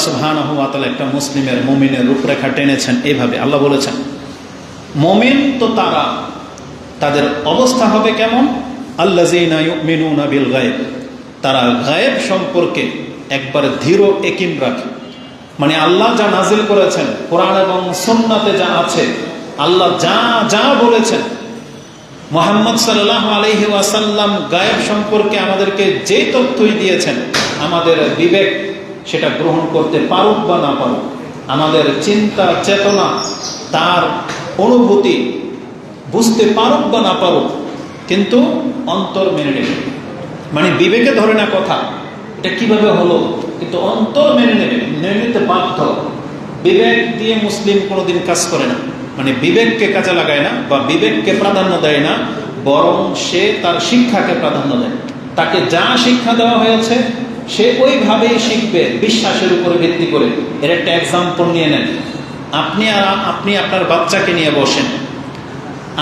সুবহানাহু ওয়া তাআলা একটা মুসলিমের মুমিনের রূপরেখা টেনেছেন এইভাবে। আল্লাহ বলেছেন মুমিন তো তারা, তাদের অবস্থা হবে কেমন? আল্লাযীনা ইউমিনুনা বিল গায়ব, তারা গায়েব সম্পর্কে একবার দৃঢ় ইয়াকিন রাখে। মানে আল্লাহ যা নাজিল করেছেন কোরআন এবং সুন্নাতে যা আছে, আল্লাহ যা যা বলেছেন, মুহাম্মদ সাল্লাল্লাহু আলাইহি ওয়াসাল্লাম গায়েব সম্পর্কে আমাদেরকে যে তথ্যই দিয়েছেন, আমাদের বিবেক সেটা গ্রহণ করতে পারুক বা না পারুক, আমাদের চিন্তা চেতনা তার অনুভূতি বুঝতে পারুক বা না পারুক, কিন্তু অন্তর মেনে নেবে। মানে বিবেকে ধরে না কথা, এটা কিভাবে হলো, কিন্তু অন্তর মেনে নেবে, মেনে নিতে বাধ্য। বিবেক দিয়ে মুসলিম কোনোদিন কাজ করে না, মানে বিবেককে কাজে লাগায় না বা বিবেককে প্রাধান্য দেয় না, বরং সে তার শিক্ষাকে প্রাধান্য দেয়। তাকে যা শিক্ষা দেওয়া হয়েছে সে ওইভাবেই শিখবে, বিশ্বাসের উপরে ভিত্তি করে। এর একটা এক্সাম্পল নিয়ে নেন। আপনি আপনার বাচ্চাকে নিয়ে বসেন,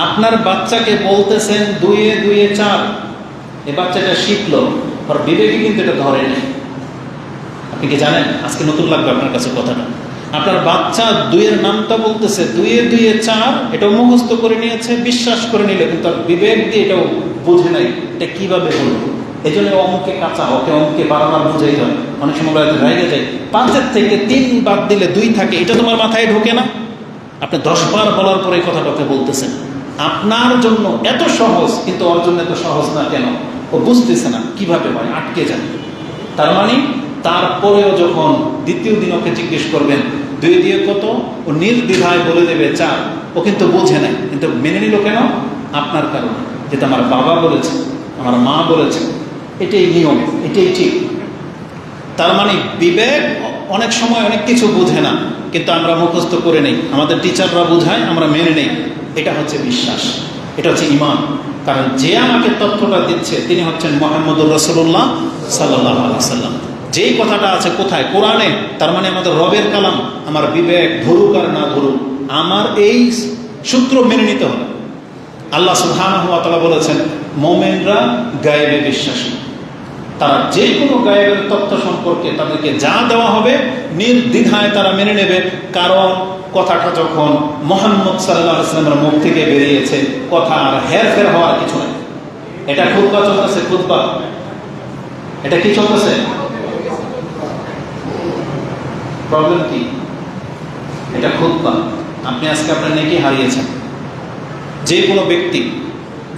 আপনার বাচ্চাকে বলতেছেন 2 এ 2 এ 4, এই বাচ্চাটা শিখলো, আর বিবেকে কিন্তু এটা ধরে নেই। আপনি কি জানেন? আজকে নতুন লাগবে আপনার কাছে কথাটা। আপনার বাচ্চা 2 এর নামটা বলতেছে, 2 এ 2 এ 4, এটাও মুখস্থ করে নিয়েছে, বিশ্বাস করে নিলে, কিন্তু তার বিবেক দিয়ে এটাও বুঝে নাই এটা কিভাবে বলবো। এই জন্য অঙ্কে কাঁচা, ওকে অঙ্কে বারবার বুঝাই হয়। অনেক সময় রেগে যায়, 5 থেকে 3 বাদ দিলে 2 থাকে, এটা তোমার মাথায় ঢোকে না? আপনি 10 বার বলার পরে এই কথাটাকে বলতেছেন। আপনার জন্য এত সহজ, কিন্তু ওর জন্য এত সহজ না কেন? ও বুঝতেছে না কিভাবে হয়, আটকে যায়। তার মানে তারপরেও যখন দ্বিতীয় দিন ওকে জিজ্ঞেস করবেন 2 দিয়ে কত, ও নির্দ্বিধায় বলে দেবে 4। ও কিন্তু বোঝে নাই, কিন্তু মেনে নিল কেন? আপনার কারণে, যেটা আমার বাবা বলেছে, আমার মা বলেছে, এটাই নিয়ম, এটাই ঠিক। তার মানে বিবেক অনেক সময় অনেক কিছু বোঝে না, কিন্তু আমরা মুখস্থ করে নেই, আমাদের টিচাররা বোঝায়, আমরা মেনে নেই। এটা হচ্ছে বিশ্বাস, এটা হচ্ছে ঈমান। কারণ যে আমাকে তথ্যটা দিচ্ছে তিনি হচ্ছেন মুহাম্মদুর রাসূলুল্লাহ সাল্লাল্লাহু আলাইহি ওয়াসাল্লাম। যেই কথাটা আছে কোথায়? কোরআনে। তার মানে আমাদের রবের কালাম। আমার বিবেক ধরুক আর না ধরুক, আমার এই সূত্র মেনে নিতে হবে। আল্লাহ সুবহানাহু ওয়া তাআলা বলেছেন মুমিনরা গায়েবে বিশ্বাসী, তারা যে কোনো গায়েবের তথ্য সম্পর্কে তাদেরকে যা দেওয়া হবে নির্দ্বিধায় তারা মেনে নেবে। কারণ কথাটা যখন মুহাম্মদ সাল্লাল্লাহু আলাইহি ওয়াসাল্লামের মুখ থেকে বেরিয়েছে, কথা আর হেরফের হওয়ার কিছু নেই। এটা খুতবা চলতেছে, খুতবা। এটা কি চলতেছে? প্রবলেম কি? এটা খুতবা। আপনি আজকে আপনার নেকি হারিয়েছেন। যে কোনো ব্যক্তি,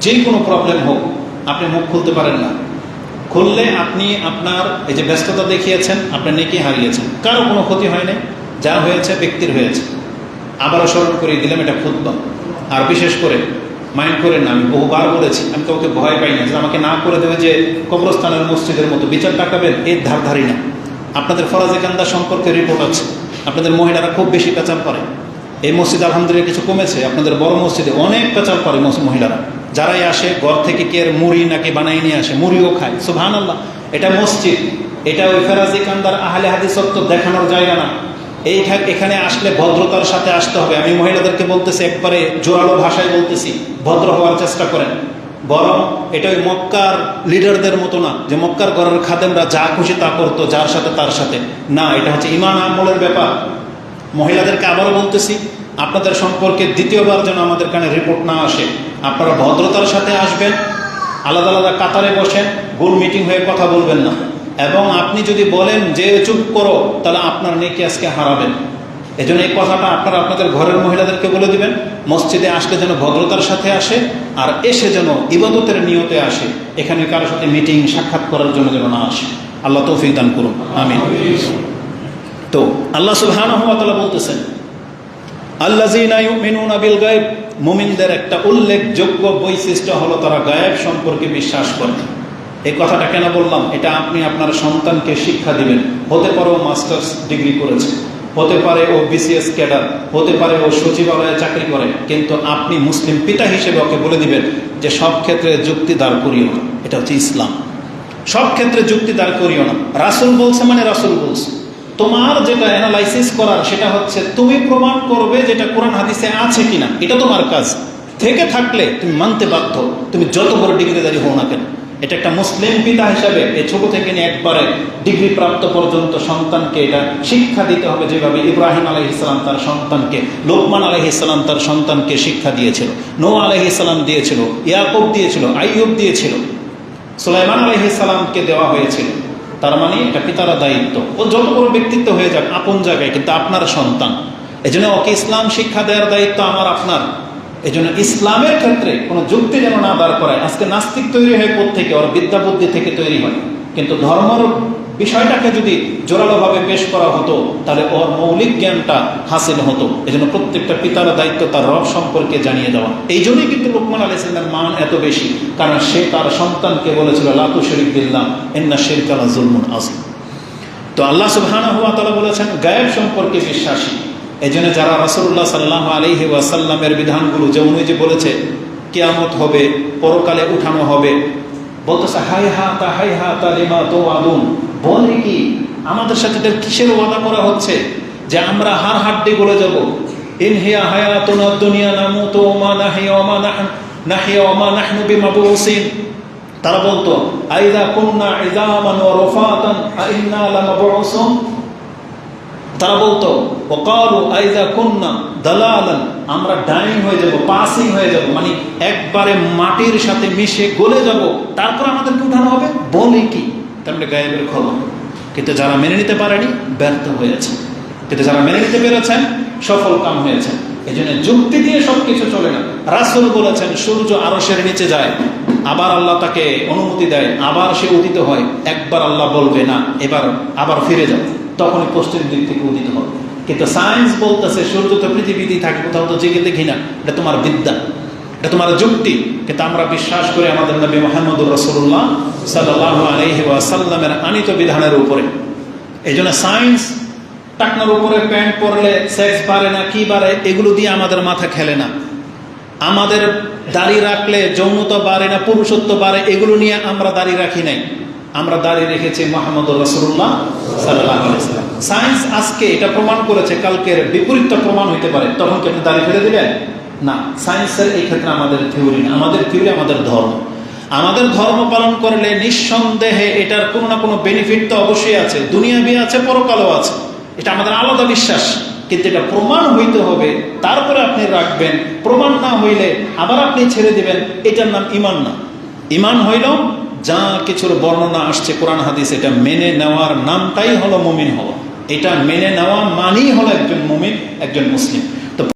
যে কোনো প্রবলেম হোক, আপনি মুখ খুলতে পারেন না। খুললে আপনি আপনার এই যে ব্যস্ততা দেখিয়েছেন, আপনার নেকি হারিয়েছেন। কারো কোনো ক্ষতি হয় নাই, যা হয়েছে ব্যক্তির হয়েছে। আবারও স্মরণ করিয়ে দিলাম, এটা খুতবা। আর বিশেষ করে মাইন্ড করেন না, আমি বহুবার বলেছি, আমি কাউকে ভয় পাই না যে আমাকে না করে দেবে যে কবরস্থানের মসজিদের মতো বিচার টাকাবেন, এর ধারধারি না। আপনাদের ফরাজে কান্দা সম্পর্কে রিপোর্ট আছে, আপনাদের মহিলারা খুব বেশি পেচাল করে। এই মসজিদ আলহামদুলিল্লাহ কিছু কমেছে, আপনাদের বড় মসজিদে অনেক পেচাল করে মহিলারা। যারাই আসে ঘর থেকে কে মুড়ি নাকি বানাই নিয়ে আসে, মুড়িও খায়। সুবহানাল্লাহ। এটা মসজিদ, এটা ওই ফরাজি কান্দার আহলে হাদিস দেখানোর জায়গা না। এখানে আসলে ভদ্রতার সাথে আসতে হবে। আমি মহিলাদেরকে বলতেছি, একবারে জোরালো ভাষায় বলতেছি, ভদ্র হওয়ার চেষ্টা করেন। বরং এটা ওই মক্কার লিডারদের মতো না, যে মক্কার ঘরের খাদেমরা যা খুশি তা করতো, যার সাথে তার সাথে না। এটা হচ্ছে ঈমান আমলের ব্যাপার। মহিলাদেরকে আবারও বলতেছি, আপনাদের সম্পর্কে দ্বিতীয়বার যেন আমাদের কানে রিপোর্ট না আসে। আপনারা ভদ্রতার সাথে আসবেন, আলাদা আলাদা কাতারে বসেন, গোল মিটিং হয়ে কথা বলবেন না। এবং আপনি যদি বলেন যে চুপ করো, তাহলে আপনার নেকি আজকে হারাবেন। এই জন্য এই কথাটা আপনারা আপনাদের ঘরের মহিলাদেরকে বলে দিবেন। মসজিদে আসলে যেন ভদ্রতার সাথে আসে, আর এসে যেন ইবাদতের নিয়তে আসে, এখানে কারোর সাথে মিটিং সাক্ষাৎ করার জন্য যেন না আসে। আল্লাহ তৌফিক দান করুন, আমিন। তো আল্লাহ সুবহানাহু ওয়া তাআলা বলতেছেন আল্লাযীনা ইউমিনুনা বিল গায়ব, মুমিনদের একটা উল্লেখযোগ্য বৈশিষ্ট্য হলো তারা গায়েব সম্পর্কে বিশ্বাস করে। এই কথাটা কেন বললাম? এটা আপনি আপনার সন্তানকে শিক্ষা দিবেন। হতে পারে ও মাস্টার্স ডিগ্রি করেছে, হতে পারে ও বিসিএস ক্যাডার, হতে পারে ও সচিবালয়ে চাকরি করে, কিন্তু আপনি মুসলিম পিতা হিসেবে ওকে বলে দিবেন যে সব ক্ষেত্রে যুক্তি দাঁড় করিও না। এটা হচ্ছে ইসলাম। সব ক্ষেত্রে যুক্তি দাঁড় করিও না। রাসূল বলছে মানে রাসূল বলছে। তোমার যেটা অ্যানালাইসিস করার সেটা হচ্ছে তুমি প্রমাণ করবে যেটা কোরআন হাদিসে আছে কিনা, এটা তোমার কাজ। থেকে থাকলে তুমি মানতে বাধ্য, তুমি যত বড় ডিগ্রিধারী হও না কেন। এটা একটা মুসলিম পিতা হিসাবে এই ছোট থেকে নিয়ে একবারে ডিগ্রি প্রাপ্ত পর্যন্ত সন্তানকে এটা শিক্ষা দিতে হবে, যেভাবে ইব্রাহিম আলাইহিস সালাম তার সন্তানকে, লোকমান আলাইহিস সালাম তার সন্তানকে শিক্ষা দিয়েছিল, নূহ আলাইহিস সালাম দিয়েছিল, ইয়াকুব দিয়েছিল, আইয়ুব দিয়েছিল, সুলাইমান আলাইহিস সালামকে দেওয়া হয়েছিল। তার মানে এটা পিতার দায়িত্ব। ও যত বড় ব্যক্তিত্ব হয়ে যাক আপন জায়গায়, কিন্তু আপনার সন্তান, এই জন্য ওকে ইসলাম শিক্ষা দেওয়ার দায়িত্ব আমার আপনার। এই জন্য ইসলামের ক্ষেত্রে কোনো যুক্তি যেন না দাঁড় করায়। আজকে নাস্তিক তৈরি হয় কোত্থেকে? ওর বিদ্যা বুদ্ধি থেকে তৈরি হয়। কিন্তু ধর্মের বিষয়টাকে যদি জোরালোভাবে পেশ করা হতো তাহলে ওর মৌলিক জ্ঞানটা হাসিল হতো। এই জন্য প্রত্যেকটা পিতার দায়িত্ব তার রব সম্পর্কে জানিয়ে দেওয়া। এই জন্যই কিন্তু লোকমান আলাইহিস সালামের মান এত বেশি, কারণ সে তার সন্তানকে বলেছিল লা তুশরিক বিল্লাহ ইন্না শিরকা লাযুলমুন আযীম। তো আল্লাহ সুবহানাহু ওয়া তাআলা বলেছেন গায়েব সম্পর্কে বিশ্বাসী। এই জন্য যারা রাসূলুল্লাহ সাল্লাল্লাহু আলাইহি ওয়াসাল্লামের বিধানগুলো, যেমন ওই যে বলেছে কিয়ামত হবে, পরকালে উঠানো হবে, বলতেছে হাইহাতা লিমা তুআদুন, বলে কি আমাদের সাথে এটার কিসের ওয়াদা করা হচ্ছে যে আমরা হাড় হাড্ডি গলে যাব। ইন হিয়া হায়াতুনা দুনিয়া নামুতু ওয়া মা নাহইয়া ওয়া মা নাহনু বিমাবউসিন। তারা বলতো আইযা কুননা ইযামান ওয়া রুফাতান আ ইন্না লামাবউসুন। তারা বলতো ওয়াকালু আইযা কুননা দালালান, আমরা ডাইং হয়ে যাব, পাসিং হয়ে যাব, মানে একবারে মাটির সাথে মিশে গলে যাব, তারপর আমাদেরকে উঠানো হবে। বলে কি? তার মানে গায়েবের খবর। কিন্তু যারা মেনে নিতে পারেনি ব্যর্থ হয়েছে, কিন্তু যারা মেনে নিতে পেরেছেন সফল কাম হয়েছে। এই জন্য যুক্তি দিয়ে সবকিছু চলে না। রাসূল বলেছেন সূর্য আরশের নিচে যায়, আবার আল্লাহ তাকে অনুমতি দেয়, আবার সে উদিত হয়। একবার আল্লাহ বলবে না, এবার আবার ফিরে যাও, তখনই পশ্চিম দিক থেকে উদিত হবে। কিন্তু সায়েন্স বলতেছে সূর্য তো পৃথিবীতেই থাকে, কোথাও তো জেগে দেখি না। এটা তোমার বিদ্যা, এটা তোমার যুক্তি। কিন্তু আমরা বিশ্বাস করি আমাদের নবী মুহাম্মদুর রাসূলুল্লাহ সাল্লাল্লাহু আলাইহি ওয়াসাল্লামের আনিত বিধানের উপরে। এই জন্য সায়েন্স টাকনার উপরে প্যান্ট পরলে সেক্স বাড়ে না, কি বাড়ে, এগুলো দিয়ে আমাদের মাথা খেলে না। আমাদের দাড়ি রাখলে যৌনতা বাড়ে না, পুরুষত্ব বাড়ে, এগুলো নিয়ে আমরা দাড়ি রাখি নাই। আমরা দাঁড়িয়ে রেখেছি মুহাম্মদুর রাসূলুল্লাহ সাল্লাল্লাহু আলাইহি ওয়াসাল্লাম। সায়েন্স আজকে এটা প্রমাণ করেছে, কালকের বিপরীতটা প্রমাণ হইতে পারে, তখন কি আপনি দাঁড়িয়ে ফেলে দিবেন? না, সায়েন্সের এই ক্ষেত্রে আমাদের থিওরি না, আমাদের থিওরি আমাদের ধর্ম। আমাদের ধর্ম পালন করলে নিঃসন্দেহে এটার কোনো না কোনো বেনিফিট তো অবশ্যই আছে, দুনিয়াবি আছে, পরকালও আছে। এটা আমাদের আলাদা বিশ্বাস, কিন্তু এটা প্রমাণ হইতে হবে, তারপরে আপনি রাখবেন। প্রমাণ না হইলে আবার আপনি ছেড়ে দিবেন, এটার নাম ঈমান না। ঈমান হইল যা কিছুর বর্ণনা আসছে কোরআন হাদিস, এটা মেনে নেওয়ার নামটাই হলো মুমিন হওয়া। এটা মেনে নেওয়া মানেই হলো একজন মুমিন, একজন মুসলিম।